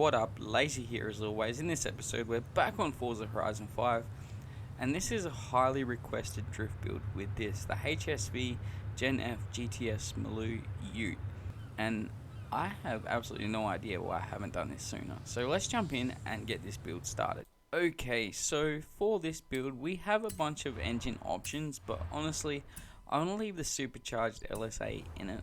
What up, Lazy here as always. In this episode we're back on Forza Horizon 5, and this is a highly requested drift build with the HSV Gen F GTS Maloo Ute, and I have absolutely no idea why I haven't done this sooner. So let's jump in and get this build started. Okay, so for this build we have a bunch of engine options, but honestly I want to leave the supercharged LSA in it.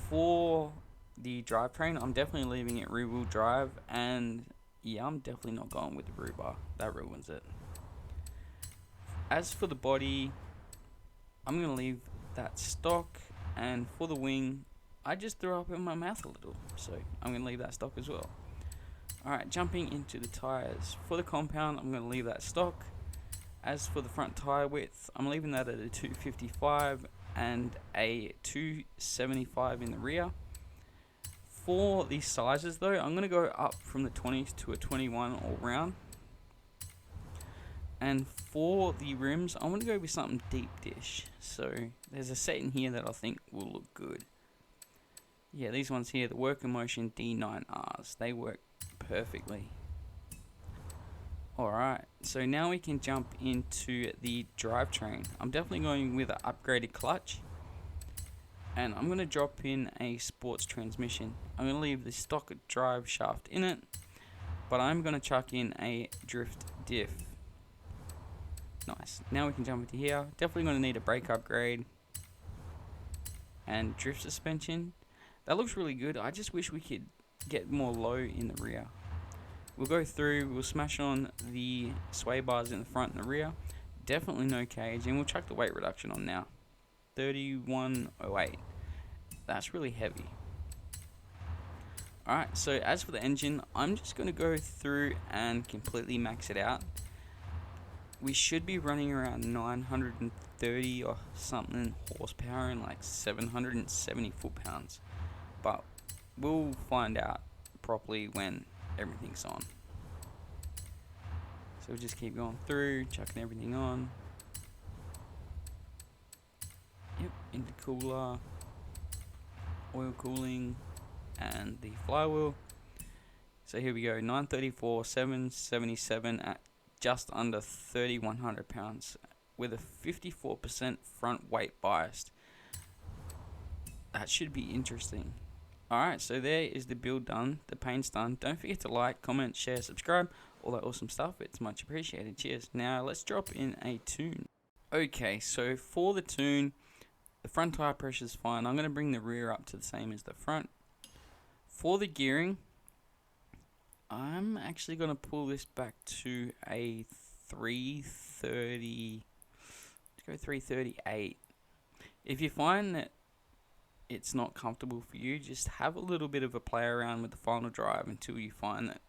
For the drivetrain, I'm definitely leaving it rear wheel drive, and yeah, I'm definitely not going with the rear bar. That ruins it. As for the body, I'm going to leave that stock, and for the wing, I just threw up in my mouth a little, so I'm going to leave that stock as well. Alright, jumping into the tyres. For the compound, I'm going to leave that stock. As for the front tyre width, I'm leaving that at a 255 and a 275 in the rear. For the sizes though, I'm going to go up from the 20s to a 21 all round. And for the rims, I want to go with something deep dish. So there's a set in here that I think will look good. Yeah, these ones here, the Work Emotion D9Rs, they work perfectly. Alright, so now we can jump into the drivetrain. I'm definitely going with an upgraded clutch, and I'm going to drop in a sports transmission. I'm going to leave the stock drive shaft in it, but I'm going to chuck in a drift diff. Nice. Now we can jump into here. Definitely going to need a brake upgrade and drift suspension. That looks really good. I just wish we could get more low in the rear. We'll go through, we'll smash on the sway bars in the front and the rear. Definitely no cage, and we'll chuck the weight reduction on now. 3108. That's really heavy. Alright, so as for the engine, I'm just going to go through and completely max it out. We should be running around 930 or something horsepower and like 770 foot-pounds. But we'll find out properly when everything's on. So we'll just keep going through, chucking everything on. Yep, intercooler, oil cooling, and the flywheel. So here we go, 934, 777 at just under 3,100 pounds with a 54% front weight biased. That should be interesting. Alright, so there is the build done, the paint's done. Don't forget to like, comment, share, subscribe, all that awesome stuff. It's much appreciated. Cheers. Now let's drop in a tune. Okay, so for the tune, the front tire pressure is fine. I'm going to bring the rear up to the same as the front. For the gearing, I'm actually going to pull this back to a 330. Let's go 338. If you find that it's not comfortable for you, just have a little bit of a play around with the final drive until you find that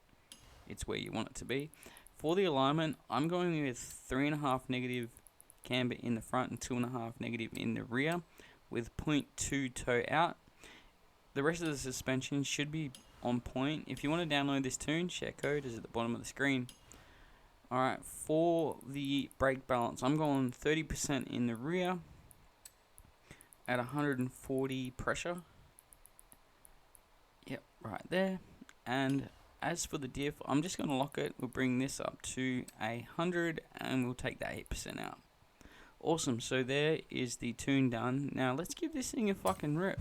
it's where you want it to be. For the alignment, I'm going with 3.5 negative camber in the front and 2.5 negative in the rear with 0.2 toe out. The rest of the suspension should be on point. If you want to download this tune, share code is at the bottom of the screen. Alright, for the brake balance, I'm going 30% in the rear at 140 pressure. Yep, right there. And as for the diff, I'm just going to lock it. We'll bring this up to 100 and we'll take that 8% out. Awesome, so there is the tune done. Now let's give this thing a fucking rip.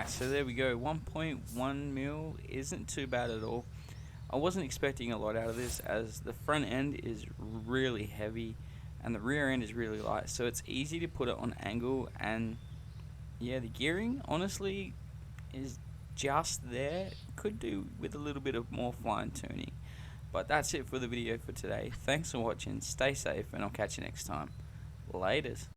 Alright, so there we go. 1.1 mil isn't too bad at all. I wasn't expecting a lot out of this, as the front end is really heavy and the rear end is really light, so it's easy to put it on angle. And yeah, the gearing honestly is just there. Could do with a little bit of more fine tuning. But that's it for the video for today. Thanks for watching, stay safe, and I'll catch you next time. Laters.